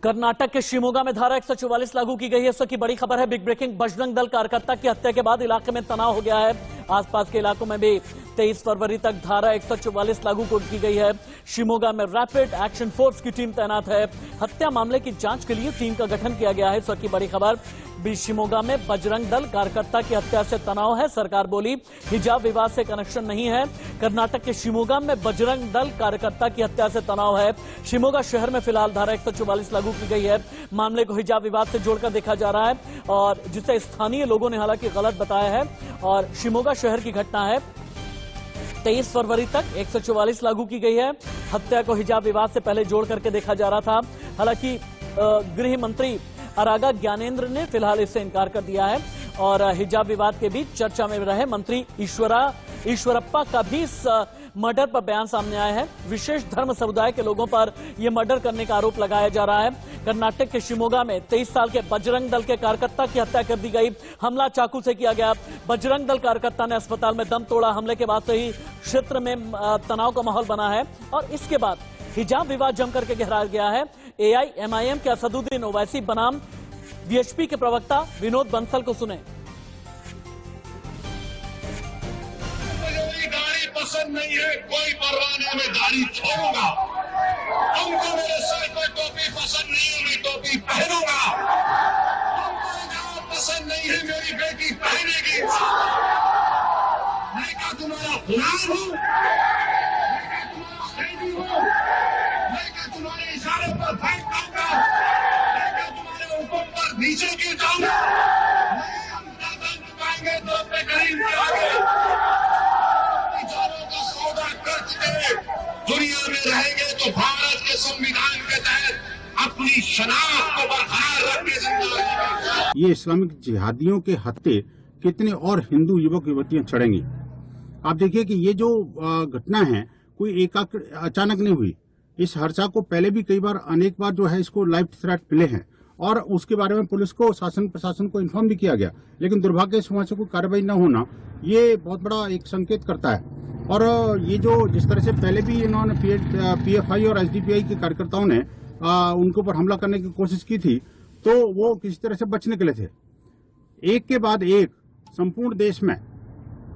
कर्नाटक के शिमोगा में धारा 144 लागू की गई है। इसकी बड़ी खबर है। बिग ब्रेकिंग, बजरंग दल कार्यकर्ता की हत्या के बाद इलाके में तनाव हो गया है। आसपास के इलाकों में भी 23 फरवरी तक धारा 144 लागू की गई है। शिमोगा में रैपिड एक्शन फोर्स की टीम तैनात है। हत्या मामले की जांच के लिए टीम का गठन किया गया है। इसकी बड़ी खबर, शिमोगा में बजरंग दल कार्यकर्ता की हत्या से तनाव है। सरकार बोली हिजाब विवाद से कनेक्शन नहीं है। कर्नाटक के शिमोगा में बजरंग दल कार्यकर्ता की हत्या से तनाव है। शिमोगा शहर में फिलहाल धारा 144 लागू की गई है। मामले को हिजाब विवाद से जोड़कर देखा जा रहा है और जिसे स्थानीय लोगों ने हालांकि गलत बताया है। और शिमोगा शहर की घटना है। 23 फरवरी तक 144 लागू की गई है। हत्या को हिजाब विवाद से पहले जोड़ करके देखा जा रहा था। हालांकि गृह मंत्री अरागा ज्ञानेंद्र ने फिलहाल इससे इनकार कर दिया है और हिजाब विवाद के बीच चर्चा में रहे मंत्री ईश्वरप्पा का भी इस मर्डर पर बयान सामने आया है। विशेष धर्म समुदाय के लोगों पर यह मर्डर करने का आरोप लगाया जा रहा है। कर्नाटक के शिमोगा में 23 साल के बजरंग दल के कार्यकर्ता की हत्या कर दी गई। हमला चाकू से किया गया। बजरंग दल कार्यकर्ता ने अस्पताल में दम तोड़ा। हमले के बाद से ही क्षेत्र में तनाव का माहौल बना है और इसके बाद हिजाब विवाद जम करके गहरा गया है। AIMIM के असदुद्दीन ओवैसी बनाम VHP के प्रवक्ता विनोद बंसल को सुने। गाड़ी पसंद नहीं है, कोई परवाह नहीं, मैं गाड़ी छोड़ूंगा। हमको मेरे सर पर टोपी पसंद नहीं है, मैं टोपी पहनूंगा। हमको हिजाब पसंद नहीं है, मेरी बेटी पहनेगी। मैं क्या तुम्हारा गुलाम हूँ? मैं क्या तुम्हारा कैदी हूँ? मैं क्या तुम्हारे इशारे पर फेंक दूंगा? मैं क्या तुम्हारे ऊपर पर नीचे गिर जाऊंगा? नहीं, हम ज्यादा चुकाएंगे तो अपने गरीब के आगे विचारों का सौदा कर चुके। दुनिया में रहेंगे तो भारत के संविधान के तहत अपनी शनाख्त को बरकरार रखने से। ये इस्लामिक जिहादियों के हत्थे कितने और हिंदू युवक युवतियां चढ़ेंगी। आप देखिए कि ये जो घटना है कोई अचानक नहीं हुई। इस हर्षा को पहले भी कई बार अनेक बार जो है इसको लाइव थ्रेट मिले हैं और उसके बारे में पुलिस को शासन प्रशासन को इन्फॉर्म भी किया गया, लेकिन दुर्भाग्य से वहां से कोई कार्रवाई न होना ये बहुत बड़ा एक संकेत करता है। और ये जो जिस तरह से पहले भी इन्होंने PFI और SDPI के कार्यकर्ताओं ने उनके ऊपर हमला करने की कोशिश की थी तो वो किसी तरह से बच निकले थे। एक के बाद एक संपूर्ण देश में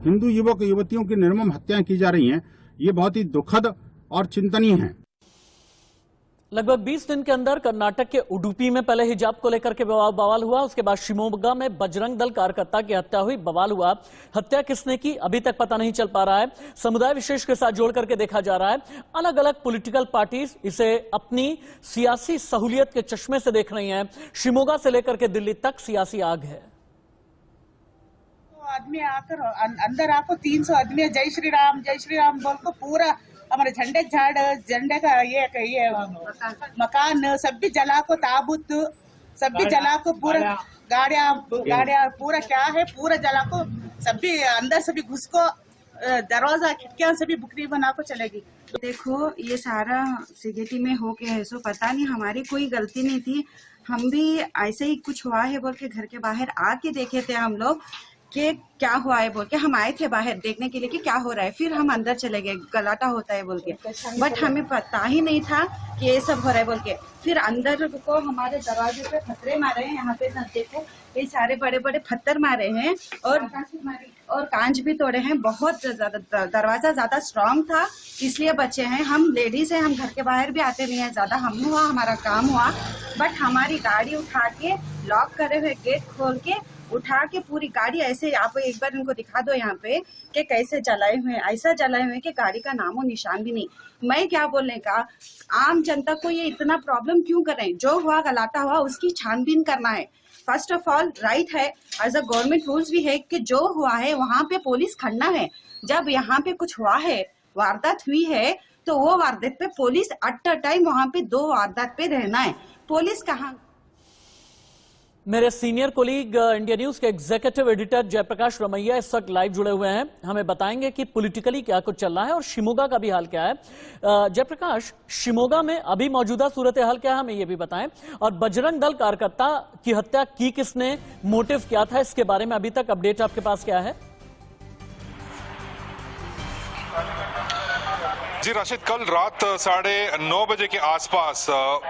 हिंदू युवक युवतियों की निर्मम हत्याएं की जा रही हैं। ये बहुत ही दुखद और चिंतनीय है। लगभग 20 दिन के अंदर कर्नाटक के उडुपी में पहले हिजाब को लेकर के बवाल हुआ। उसके बाद शिमोगा में बजरंग दल कार्यकर्ता की हत्या हुई, बवाल हुआ। हत्या किसने की अभी तक पता नहीं चल पा रहा है। समुदाय विशेष के साथ जोड़ करके देखा जा रहा है। अलग अलग पॉलिटिकल पार्टीज इसे अपनी सियासी सहूलियत के चश्मे से देख रही हैं। शिमोगा से लेकर के दिल्ली तक सियासी आग है। आदमी आकर अंदर आपको 300 आदमी जय श्री राम बोल को पूरा हमारे झंडे झंडे का ये मकान सब भी जला को, ताबूत सब भी जला को, पूरा गाड़ियां पूरा क्या है पूरा जला को, सब भी अंदर से भी घुस को, दरवाजा खिड़कियां से भी बुकरी बना को चलेगी। देखो ये सारा सिगेटी में हो गया है, सो पता नहीं हमारी कोई गलती नहीं थी। हम भी ऐसे ही कुछ हुआ है बोल के घर के बाहर आके देखे थे हम लोग कि क्या हुआ है बोल के। हम आए थे बाहर देखने के लिए कि क्या हो रहा है, फिर हम अंदर चले गए, गलाटा होता है बोल के, बट हमें पता ही नहीं था कि ये सब हो रहा है बोल के। फिर अंदर को हमारे दरवाजे पे पत्थरे मारे हैं, यहाँ पे देखो ये सारे बड़े बड़े पत्थर मारे हैं और कांच भी तोड़े हैं। बहुत ज्यादा दरवाजा ज्यादा स्ट्रांग था इसलिए बचे हैं। हम लेडीज हैं, हम घर के बाहर भी आते नहीं है ज्यादा। हम हुआ हमारा काम हुआ, बट हमारी गाड़ी उठा के लॉक करे हुए गेट खोल के उठा के पूरी गाड़ी ऐसे, आप एक बार इनको दिखा दो यहाँ पे कि कैसे जलाए हुए, ऐसा जलाए हुए कि गाड़ी का नामो निशान भी नहीं। मैं क्या बोलने का, आम जनता को ये इतना प्रॉब्लम क्यों करें? जो हुआ गलाटा हुआ उसकी छानबीन करना है। फर्स्ट ऑफ ऑल राइट है, एज अ गवर्नमेंट रूल्स भी है कि जो हुआ है वहाँ पे पुलिस खड़ना है। जब यहाँ पे कुछ हुआ है, वारदात हुई है, तो वो वारदात पे पुलिस एट अ टाइम वहाँ पे 2 वारदात पे रहना है। पुलिस कहाँ? मेरे सीनियर कोलीग इंडिया न्यूज के एग्जीक्यूटिव एडिटर जयप्रकाश रमैया इस वक्त लाइव जुड़े हुए हैं, हमें बताएंगे कि पॉलिटिकली क्या कुछ चल रहा है और शिमोगा का भी हाल क्या है। जयप्रकाश, शिमोगा में अभी मौजूदा सूरत हाल क्या है, हमें यह भी बताएं। और बजरंग दल कार्यकर्ता की हत्या की किसने, मोटिव क्या था, इसके बारे में अभी तक अपडेट आपके पास क्या है? जी राशिद, कल रात 9:30 बजे के आसपास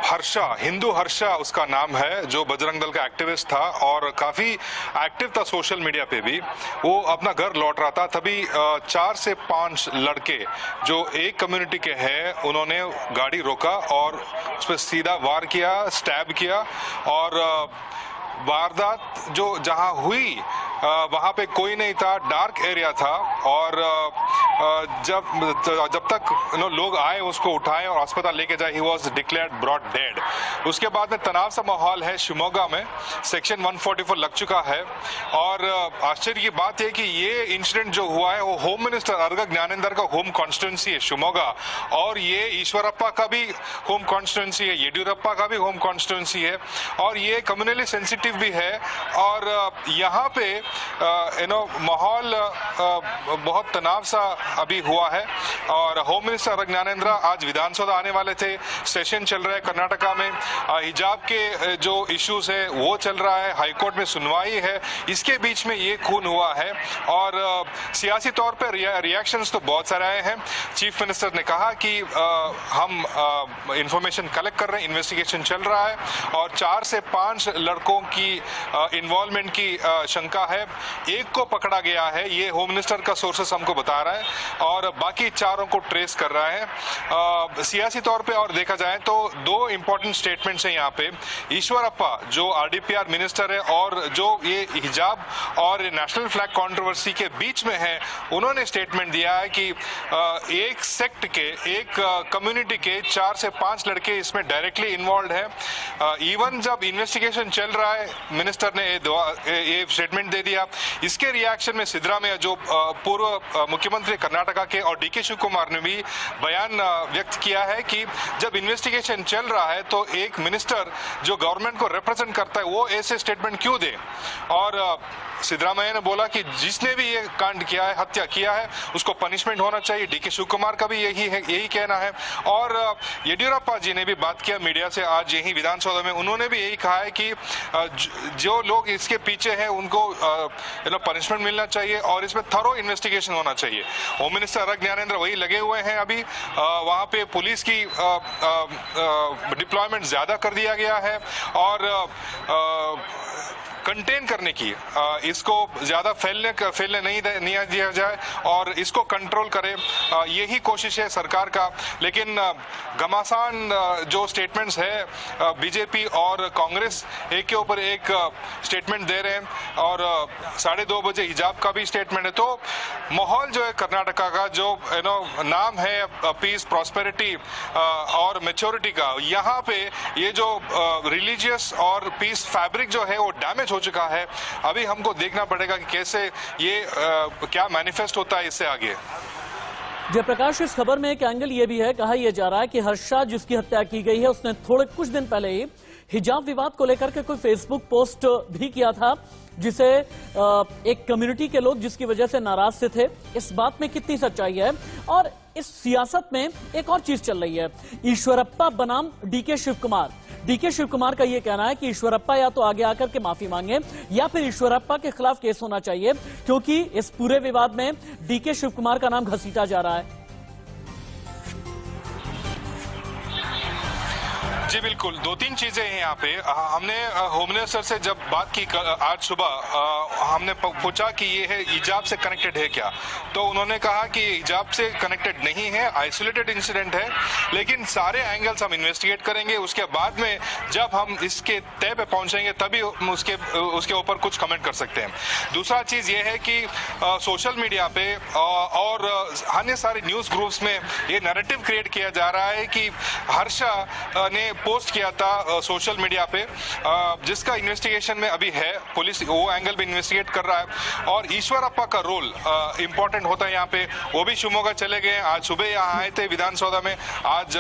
हर्षा, हिंदू हर्षा उसका नाम है, जो बजरंग दल का एक्टिविस्ट था और काफी एक्टिव था सोशल मीडिया पे भी, वो अपना घर लौट रहा था। तभी 4 से 5 लड़के जो एक कम्युनिटी के हैं, उन्होंने गाड़ी रोका और उस पर सीधा वार किया, स्टैब किया। और वारदात जो जहां हुई वहां पे कोई नहीं था, डार्क एरिया था। और जब तक लोग आए, उसको उठाए और अस्पताल लेके जाए, he was declared brought dead. उसके बाद में तनाव सा माहौल है शिवमोगा में, सेक्शन 144 लग चुका है। और आश्चर्य की बात है कि ये इंसिडेंट जो हुआ है वो होम मिनिस्टर अर्ग ज्ञानेंद्र का होम कॉन्स्टिट्यूंसी है शिवमोगा, और ये ईश्वरप्पा का भी होम कॉन्स्टिट्यूंसी है, येडियुरप्पा का भी होम कॉन्स्टिट्यूंसी है, और ये कम्युनली सेंसिटिव भी है। और यहाँ पे माहौल बहुत तनाव सा अभी हुआ है। और होम मिनिस्टर अर्ग ज्ञानेंद्र आज विधानसभा आने वाले थे, सेशन चल रहा है कर्नाटका में, हिजाब के जो इश्यूज है वो चल रहा है, हाईकोर्ट में सुनवाई है, इसके बीच में ये खून हुआ है। और सियासी तौर पर रिएक्शंस तो बहुत सारे आए हैं। चीफ मिनिस्टर ने कहा कि हम इंफॉर्मेशन कलेक्ट कर रहे हैं, इन्वेस्टिगेशन चल रहा है, और 4 से 5 लड़कों की इन्वॉल्वमेंट की शंका है। एक को पकड़ा गया है, ये होम मिनिस्टर का सोर्सेस हमको बता रहा है, और बाकी 4 को ट्रेस कर रहा है। सियासी तौर पे और देखा जाए तो 2 इंपॉर्टेंट स्टेटमेंट्स हैं यहाँ पे। ईश्वरप्पा जो आरडीपीआर मिनिस्टर है और जो ये हिजाब और नेशनल फ्लैग कंट्रोवर्सी के बीच में है, उन्होंने स्टेटमेंट दिया है कि एक सेक्ट के, एक कम्युनिटी के 4 से 5 लड़के इसमें डायरेक्टली इन्वॉल्व है। इवन जब इन्वेस्टिगेशन चल रहा है, मिनिस्टर ने ये स्टेटमेंट दे दिया। इसके रिएक्शन में सिद्धरामैया जो पूर्व मुख्यमंत्री कर्नाटका के, और डीके शिव कुमार ने भी बयान व्यक्त किया है कि जब इन्वेस्टिगेशन चल रहा है तो एक मिनिस्टर जो गवर्नमेंट को रिप्रेजेंट करता है वो ऐसे स्टेटमेंट क्यों दे। और सिद्धरामैया ने बोला कि जिसने भी ये कांड किया है, हत्या किया है, उसको पनिशमेंट होना चाहिए। डीके शिव कुमार का भी यही कहना है। और येडियुरप्पा जी ने भी बात किया मीडिया से आज यही विधानसभा में, उन्होंने भी यही कहा है कि जो लोग इसके पीछे हैं उनको पनिशमेंट मिलना चाहिए और इसमें थरो इन्वेस्टिगेशन होना चाहिए। होम मिनिस्टर अर्ग ज्ञानेंद्र वही लगे हुए हैं अभी। वहां पे पुलिस की डिप्लॉयमेंट ज्यादा कर दिया गया है और कंटेन करने की, इसको ज्यादा फैलने नहीं दिया जाए और इसको कंट्रोल करे, यही कोशिश है सरकार का। लेकिन घमासान जो स्टेटमेंट्स है, बीजेपी और कांग्रेस एक के ऊपर एक स्टेटमेंट दे रहे हैं, और 2:30 बजे हिजाब का भी स्टेटमेंट है। तो माहौल जो है कर्नाटका का, जो नाम है पीस, प्रॉस्पेरिटी और मैच्योरिटी का, यहाँ पे ये जो रिलीजियस और पीस फैब्रिक जो है वो डैमेज हो चुका है। अभी हमको देखना पड़ेगा कि कैसे ये क्या मैनिफेस्ट होता है इससे आगे। जयप्रकाश, इस खबर में एक एंगल ये भी है, कहा यह जा रहा है कि हर्षा जिसकी हत्या की गई है, उसने कुछ दिन पहले ही हिजाब विवाद को लेकर के कोई फेसबुक पोस्ट भी किया था, जिसे एक कम्युनिटी के लोग जिसकी वजह से नाराज से थे। इस बात में कितनी सच्चाई है? और इस सियासत में एक और चीज चल रही है, ईश्वरप्पा बनाम डीके शिव कुमार। डीके शिव कुमार का यह कहना है कि ईश्वरप्पा या तो आगे आकर के माफी मांगे या फिर ईश्वरप्पा के खिलाफ केस होना चाहिए, क्योंकि इस पूरे विवाद में डीके शिव कुमार का नाम घसीटा जा रहा है। जी बिल्कुल, 2-3 चीजें हैं यहाँ पे। हमने होम मिनिस्टर से जब बात की आज सुबह, हमने पूछा कि ये है हिजाब से कनेक्टेड है क्या, तो उन्होंने कहा कि हिजाब से कनेक्टेड नहीं है, आइसोलेटेड इंसिडेंट है, लेकिन सारे एंगल्स हम इन्वेस्टिगेट करेंगे। उसके बाद में जब हम इसके तय पे पहुंचेंगे तभी उसके ऊपर कुछ कमेंट कर सकते हैं। दूसरा चीज ये है कि सोशल मीडिया पे और अन्य सारे न्यूज ग्रुप्स में ये नैरेटिव क्रिएट किया जा रहा है कि हर्षा ने पोस्ट किया था सोशल मीडिया पे, जिसका इन्वेस्टिगेशन में अभी है, पुलिस वो एंगल भी इन्वेस्टिगेट कर रहा है। और ईश्वरप्पा का रोल इंपॉर्टेंट होता है यहाँ पे। वो भी शिवमोगा चले गए, आज सुबह यहाँ आए थे विधानसभा में। आज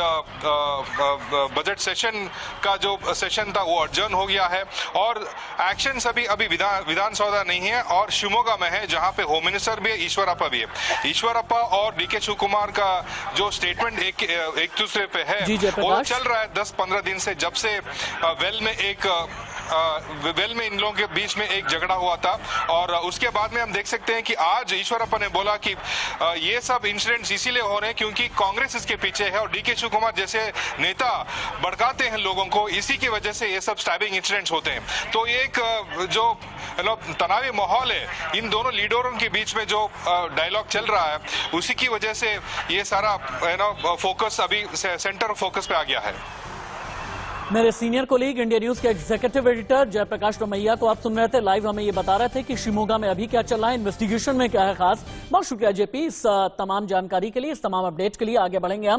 बजट सेशन का जो सेशन था वो अर्जन हो गया है और एक्शन अभी विधानसभा नहीं है और शिवमोगा में है, जहाँ पे होम मिनिस्टर भी है, ईश्वरप्पा भी है। ईश्वरप्पा और डीके शिव कुमार का जो स्टेटमेंट एक दूसरे पे है वो चल रहा है 10-15 दिन से, जब से वेल में एक वेल में इन लोगों के बीच में एक झगड़ा हुआ था और उसके बाद में हम देख सकते हैं कि आज ईश्वरप्पा ने बोला कि ये सब इंसिडेंट्स इसीलिए हो रहे हैं क्योंकि कांग्रेस इसके पीछे है और डीके शिव कुमार जैसे नेता भड़काते हैं लोगों को, इसी की वजह से ये सब स्टैबिंग इंसिडेंट्स होते हैं। तो ये एक जो तनावी माहौल है इन दोनों लीडरों के बीच में जो डायलॉग चल रहा है उसी की वजह से ये सारा फोकस अभी सेंटर फोकस पे आ गया है। मेरे सीनियर कोलीग इंडिया न्यूज के एग्जीक्यूटिव एडिटर जयप्रकाश रमैया को आप सुन रहे थे लाइव, हमें ये बता रहे थे कि शिमोगा में अभी क्या चल रहा है, इन्वेस्टिगेशन में क्या है खास। बहुत शुक्रिया जेपी इस तमाम जानकारी के लिए, इस तमाम अपडेट के लिए। आगे बढ़ेंगे हम।